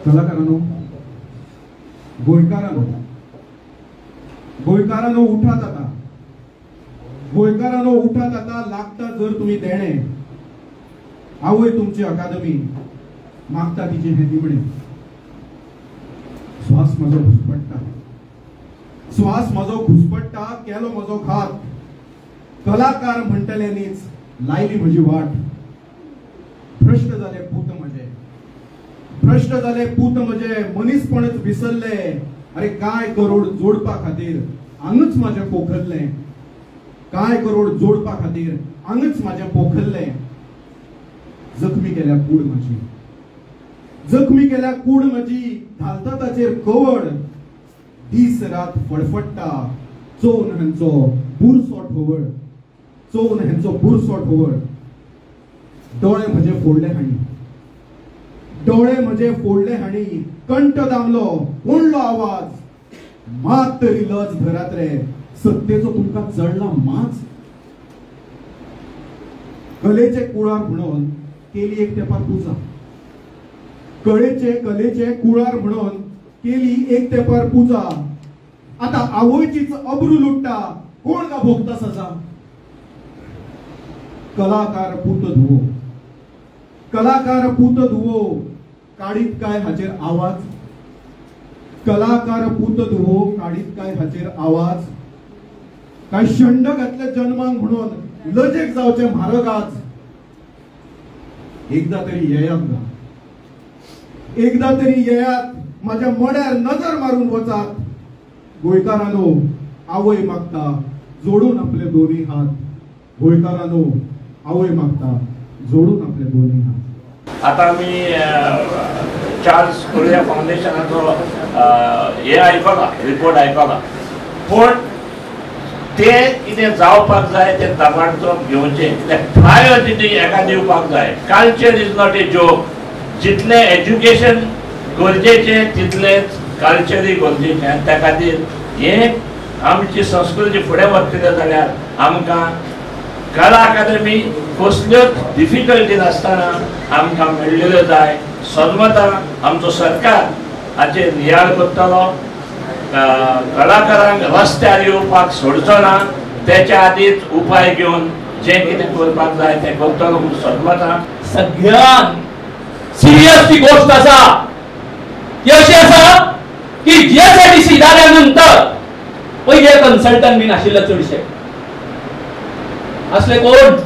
कलाकारांनो, गोंयकारांनो उठात आता, गोंयकारांनो उठात आता, लागता जर तुम्ही देणे, आवय तुमची अकादमी मागता तिचे हे दिमणे. श्वास म्हजो घुसपट्टा, श्वास म्हजो घुसपट्टा, केलो म्हजो घात, कलाकार म्हणटल्यांनीच लायली म्हजी वाट. भ्रष्ट जाले पूत म्हजे, भ्रष्ट जाले पूत म्हजे, मनीसपणच विसरले. अरे काय करोड जोडपा खातीर आंगच माझे पोखरले, काय करोड जोडपा खातीर आंगच माझे पोखरले. जखमी केल्या कूड म्हजी, जखमी केल्या कूड म्हजी, घालता ताचेर कवड. दीस रात फडफडटा, चोवन हेंचो बुरसो ठोवळ, चोवन हेंचो बुरसो ठोवळ. डोळे म्हजे फोडले हाणी, डोळे म्हजे फोडले हाणी, कंठ दामलो कोणलो आवाज. मात तरी लज धरात रे, सत्तेचो तुमका चढला माज. कलेचे कुळार म्हणून केली एक तेंपार पुजा, कलेचे कुळार म्हणून केली एक तेंपार पुजा. आता आवयचीच अब्रू लुटता, कोण का भोगता सजा. कलाकार पूत धुवो, कलाकार पूत धुवो, काढीत काय हाचेर आवाज. कलाकार पूत धुवो, काढीत काय हाचेर आवाज. काय शंड घातले जन्मांक म्हणून लजेक जावचे म्हारग आज. एकदा तरी येयात ना, एकदा तरी येयात, माझ्या मड्यार नजर मारून वचात. गोंयकारांनो आवय मागता जोडून आपले दोन्ही हात. गोंयकारांनो आवय मागता जोडून आपले दोन्ही हात. आता मी चार्ल्स कोरिया फाउंडेशनाचो हे आयकला, रिपोर्ट आयकला, पण ते कितें जावपाक जाय ते ताबडतोब घेवचे, प्रायोरिटी एका दिवपाक जाय. Culture is not a joke. जितले एज्युकेशन गरजेचे तितलेच कल्चरय गरजेचें. आनी त्या खातीर हे आमची संस्कृती फुडें व्हरतले जाल्यार आमकां कला अकादमी कसल्योच डिफिकल्टी नासतना आमकां मेळिल्ल्यो जाय. सदमतां आमचो सरकार हाचेर नियाळ करतलो. कलाकारांक रस्त्यार येवपाक सोडचो ना, तेच्या आदींच उपाय घेवन जें कितें करपाक जाय तें करतलो म्हूण सदमतां. सगळ्यान सिरियस ती गोष्ट आसा ती अशी आसा की जीएसआयटीसी जाल्या नंतर पयले कन्सल्टंट बीन आशिल्ले चडशे असले कोण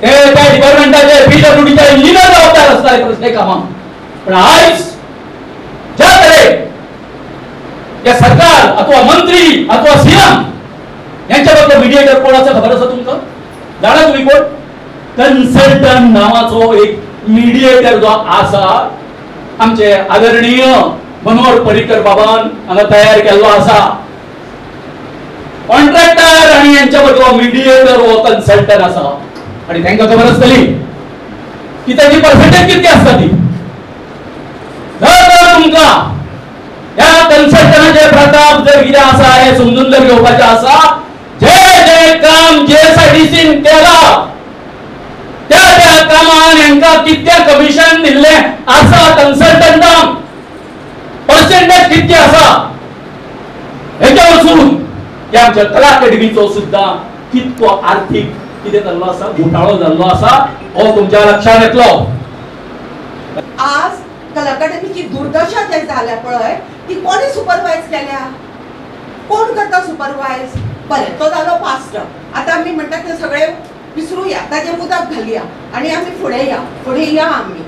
ते त्या डिपार्टमेंटाचे पीडब्ल्यूडीचे इंजिनियर जबाबदार आसताले कसले कामां. पण आयज ज्या तरेन या सरकार अथवा मंत्री अथवा सीएम यांच्या बद्दल मिडिएटर कोण आसा खबर आसा तुमकां? जाणा तुम्ही कोण? कन्सल्टंट नावाचो एक मिडिएटर जो आसा आमचे आदरणीय मनोहर पर्रीकर बाबान हांगा तयार केल्लो आसा. कॉन्ट्रॅक्टर आणि यांच्या बद्दल मिडिएटर व कन्सल्टंट आसा. आणि तांकां खबर आसतली की ताची पर्सेंटेज कितली आसता ती. जर तुमकां ह्या कन्सल्टंटाचे प्रताप जर कितें आसा हे समजून जर घेवपाचें आसा, जे जे काम जीएसआयटीसीन केला त्या त्या कामान हांकां कितले कमिशन दिल्ले आसा, कन्सल्टंटांक पर्सेंटेज कितली आसा हेच्या वचून या आमच्या कला अकादमीचो सुद्धा कितको आर्थिक कितें जाल्लो आसा, घोटाळो जाल्लो आसा हो तुमच्या लक्षात येतलो. आज कला अकादमीची दुर्दशा जे जाल्या पळय ती कोणी सुपरवायज केल्या? कोण करता सुपरवायज? बरें, तो जालो पास्ट. आता आमी म्हणटा ते सगळे विसरूया, ताजे मुदाक घालया आणि आमी फुडें या आमी.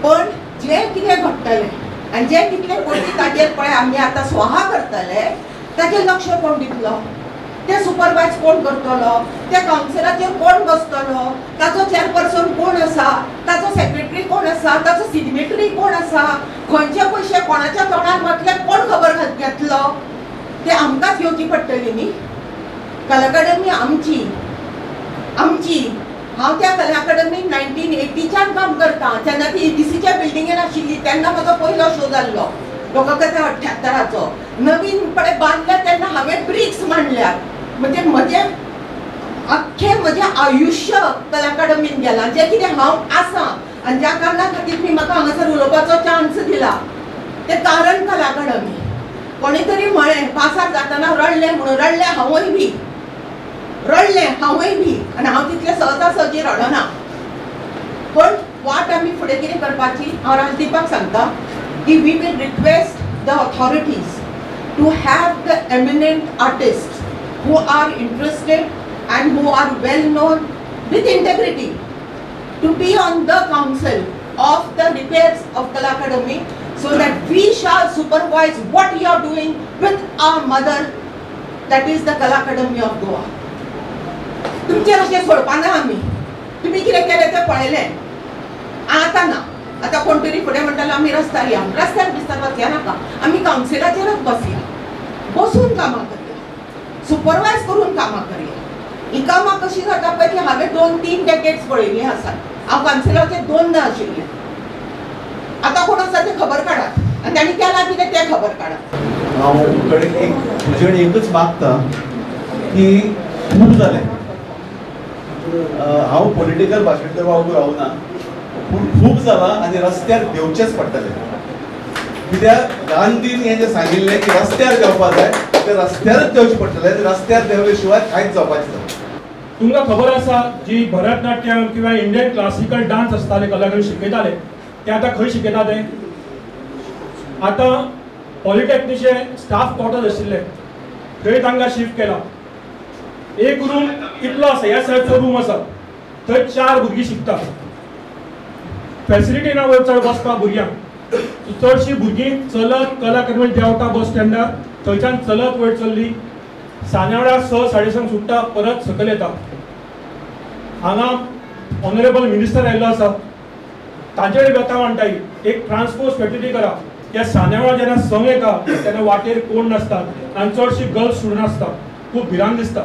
पण जे कितें घडटले आनी जे कितले कोटी ताजेर पळय आमी आतां स्वाहा करतले ताजेर लक्ष कोण दितलो? ते सुपरवायज कोण करतलो? त्या काउन्सिलाचेर कोण बसतलो? ताचो चेअरपर्सन कोण आसा? ताचो सेक्रेटरी कोण आसा? ताचो सिग्नेटरी कोण आसा? खंयचे पयशे कोणाच्या तोंडार वतले कोण खबर घेतलो? ते आमकांच घेवची पडटली न्ही. कला अकादमी आमची. हांव त्या कला अकादमीक 1980च्यान काम करता. जेन्ना ती EDCच्या बिल्डिंगेन आशिल्ली तेन्ना म्हजो पयलो शो जाल्लो लोककथा 78चो. नवीनपणे बांदल्या तेन्ना हांवें ब्रिक्स मांडल्यात. म्हणजे म्हजें आयुष्य कला अकादमीन गेलां. जें कितें हांव आसा आनी ज्या कारणां खातीर मी म्हाका हांगासर उलोवपाचो चान्स दिला म्हणला ते कारण कला अकादमी. कोणीतरी म्हणे पासार जाताना रडले म्हणून रडले हांवूय बी आणि हांव तितले सहजी रडना. पण वाट आमी फुडें कितें करपाची हांव राजदीपाक सांगता की we will request the authorities to have the eminent artists who are interested and who are well known with integrity to be on the council of the repairs of Kala Academy, so that we shall supervise what you are doing with our mother, that is the Kala Academy of Goa. तुमचे अशें सोडपाना आमी. तुमी कितें केलें तें पळयलें. आतां ना. आतां कोण तरी फुडें म्हणटालो आमी रस्त्यार या. रस्त्यार बिस्तार वचया नाका. आमी कावन्सिलाचेरच बसया. बसून कामां करया. सुपरवायज करून कामां करया. ही कामां कशी जाता पळय ती हांवें 2-3 डेकेड्स पळयलीं आसात. हांव कावन्सिलाचे 2दा आशिल्लें. आतां कोण आसा ते खबर काडात आनी तांणी केलां कितें तें खबर काडात. हांव कडेन एक तुजेन एकच मागता की खूब जालें. हांव पॉलिटिकल भाशण करपाक उबो रावना, पूण खूब जालां आनी रस्त्यार देंवचेंच पडटलें. कित्याक गांधीन हें जें सांगिल्लें की रस्त्यार देंवपाक जाय ते रस्त्यारच देंवचें पडटलें. रस्त्यार देंवले शिवाय कांयच जावपाचें ना. तुमकां खबर आसा जी भरतनाट्यम किंवा इंडियन क्लासिकल डान्स आसताले कलाकारी शिकयताले ते आतां खंय शिकयता ते? आतां पॉलिटेक्निकचे स्टाफ क्वॉर्टर्स आशिल्ले थंय तांकां शिफ्ट केला. एक रूम कितलो आसा ह्या सायडचो रूम आसा थंय 4 भुरगीं शिकता. फॅसिलिटी ना वयर चड बसपाक भुरग्यांक. चडशीं भुरगीं चलत कला अकादमींत देंवता बस स्टँडार. थंयच्यान चलत वयर चल्ली सान्यावाड्यार 6-6:30 सुट्टा परत सकयल येता. हांगा ऑनरेबल मिनिस्टर आयिल्लो आसा तांचे कडेन बेता मांडटाय एक ट्रान्सपोर्ट फॅसिलिटी करा. त्या सान्यावाड्यार जेन्ना संग येता तेन्ना वाटेर कोण नासतात आनी चडशीं गर्ल्स स्टुडंट आसता. खूब भिरांत दिसता.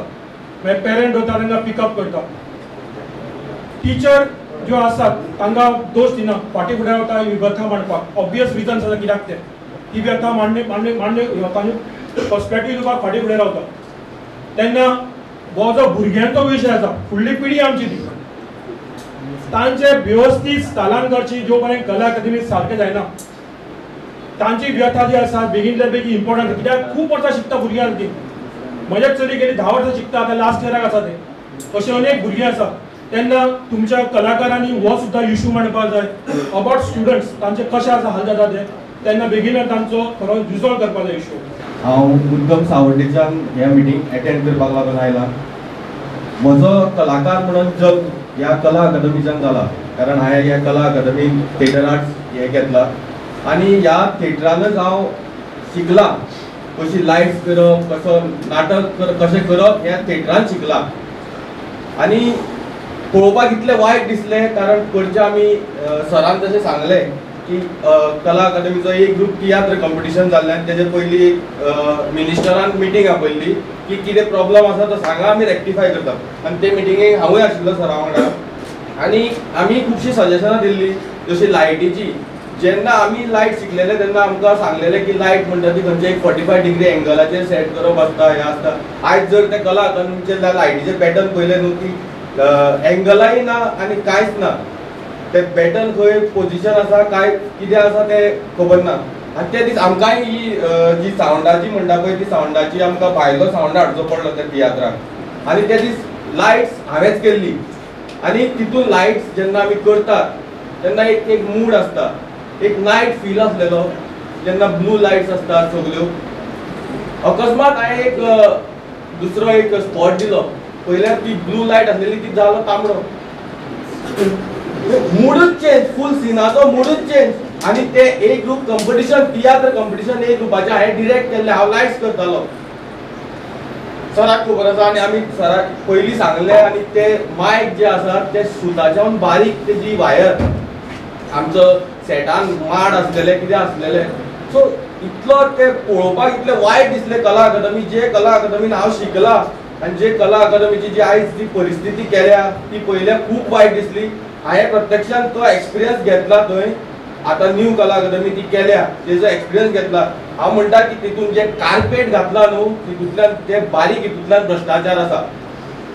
मागीर पेरंट वता तांकां पिकअप करता. टीचर ज्यो आसात तांकां दोश दिना. फाटीं फुडें वता ही बेथा मांडपाक. ऑब्वियस रिजन्स आसा कित्याक ते ती बेथा मांडणे पर्सपेक्टीव दिवपाक फाटीं फुडें रावता. तेन्ना हो जो भुरग्यांचो विशय आसा फुडली पिढी आमची ती तांचे वेवस्थीत स्थालन करची जो पर्यंत कला अकादमी सारकें जायना. तांची व्यथा जी आसा बेगिनल्या बेगीन इम्पॉर्टंट. कित्याक खूब वर्सां शिकता भुरग्यां ती. म्हज्या चली गेली 10 वर्सां शिकता आतां लास्ट इयराक आसा ते. अशें अनेक भुरगीं आसा. तेन्ना तुमच्या कलाकारांनी हो सुद्दां इशू मांडपाक जाय अबाउट स्टुडंट्स तांचे कशें आसा हाल जाता ते. तेन्ना बेगिनर तांचो खरो रिजॉल्व करपाक जाय इशू. हांव मुद्दम सावड्डेच्यान ह्या मिटींग अटेंड करपाक लागून आयला. म्हजो कलाकार म्हणून जल्म ह्या कला अकादमीच्यान जाला. कारण हांवें ह्या कला अकादमीन थिएटर आर्ट्स हें घेतला आनी ह्या थिएटरानच हांव शिकला. कशी लायट्स करप कसो नाटक कशें करप ह्या थिएटरान शिकला. आनी पळोवपाक इतलें वायट दिसलें कारण कडचे आमी सरान जशें सांगलें की कला अकादमीचो एक ग्रूप तियात्र कॉम्पिटिशन जाल्लें आनी तेजे पयलीं मिनिस्टरान मिटींग आपयल्ली की कितें प्रॉब्लम आसा तो सांगा आमी रेक्टिफाय करता. आनी ते मिटिंगेक हांवूय आशिल्लो सरा वांगडा. आनी आमी खुबशीं सजेशनां दिल्लीं जशी लायटीची. जेन्ना आमी लायट शिकलेले तेन्ना आमकां सांगलेलें की लायट म्हणटा ती खंयचे 45 डिग्री एंगलाचेर सेट करप आसता हें आसता. आयज जर ते कला अकादमीचे लायटीचे पॅटर्न पळयले न्हू की एंगलाय ना आनी कांयच ना. ते पॅटर्न खंय पोजिशन आसा काय कितें आसा तें खबर ना. आनी ते दीस आमकांय ही जी सावंडाची म्हणटा पळय ती सावंडाची आमकां भायलो सावंड हाडचो पडलो त्या तियात्राक. आनी ते दीस लायट्स हांवेंच केल्ली आनी तितून लायट्स जेन्ना आमी करतात तेन्ना एक मूड आसता. एक नायट फील आसलेलो जेन्ना ब्लू लायट्स आसतात सगल्यो. अकस्मात हांवें एक दुसरो एक स्पॉट दिलो. पयल्यार ती ब्लू लायट आसलेली ती जालो तांबडो. मूडच चेंज. फूल सिनाचो मूडच चेंज. आनी ते ए ग्रूप कॉम्पिटिशन तियात्र कॉम्पिटिशन ए ग्रुपाचें हांवें डिरेक्ट केल्लें. हांव लायट्स करतालो. सराक खबर आसा आनी आमी सराक पयलीं सांगलें आनी ते मायक जे आसा ते सुताच्यान बारीक तेजी वायर आमचो सेटान माड आसलेले कितें आसलेले. सो इतलो ते पळोवपाक इतलें वायट दिसलें कला अकादमी. जे कला अकादमीन हांव शिकला आनी जे कला अकादमीची जी आयज जी परिस्थिती केल्या ती पयल्यार खूब वायट दिसली. हांवें प्रत्यक्षान तो एक्सपिरियन्स घेतला थंय. आतां न्यू कला अकादमी ती केल्या तेजो एक्सपिरियन्स घेतला. हांव म्हणटा की तितून जे कार्पेट घातला न्हू तितूंतल्यान ते बारीक हितूंतल्यान भ्रश्टाचार आसा.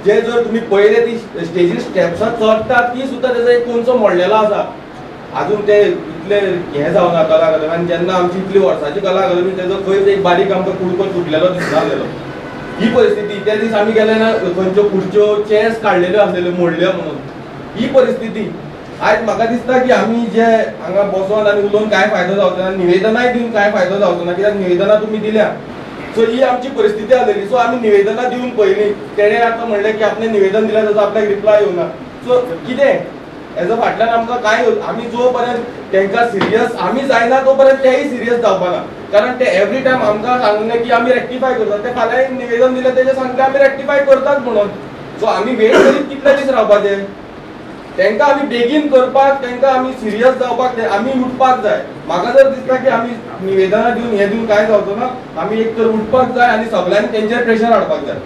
जे जर तुमी पळयले ती स्टेजीर स्टेप्सां चडटा ती सुद्दां तेजो एक कोणसो मोडलेलो आसा. अजून ते इतले हे जावना कला अकादमी आनी जेन्ना आमची इतली वर्साची कला अकादमी तेजो खंयच एक बारीक आमकां कुडको तुटलेलो दिसनासलेलो. ही परिस्थिती त्या दीस आमी गेले ना खंयच्यो खुर्च्यो चेअर्स काडलेल्यो आसलेल्यो मोडल्यो म्हणून ही परिस्थिती. आज म्हाका दिसता की आमी जे हांगा बसोन आनी उलोवन काय फायदो जावचो ना, निवेदनाय दिवन काय फायदो जावचो ना, कित्याक निवेदनां तुमी दिल्या. सो ही आमची परिस्थिती आसलेली. सो आमी निवेदनां दिवन पयलीं तेणे आतां म्हणलें की आपणें निवेदन दिलें ताजो आपल्याक रिप्लाय येवना. सो कितें हेजो फाटल्यान आमकां काय आमी जो पर्यंत तांकां सिरियस आमी जायना तो पर्यंत तेय सिरियस जावपाना. कारण ते एवरी टायम आमकां सांगलें की आमी रेक्टिफाय करतात, ते फाल्यां निवेदन दिलें तेजें सांगलें आमी रेक्टिफाय करतात म्हणून. सो आमी वेट करीत कितले दीस रावपाचें? तांकां आमी बेगीन करपाक, तांकां आमी सिरियस जावपाक, आमी उठपाक जाय. म्हाका जर दिसता की आमी निवेदनां दिवन हे दिवन काय जावचो ना, आमी एक तर उठपाक जाय आनी सगळ्यांनी तेंचेर प्रेशर हाडपाक जाय.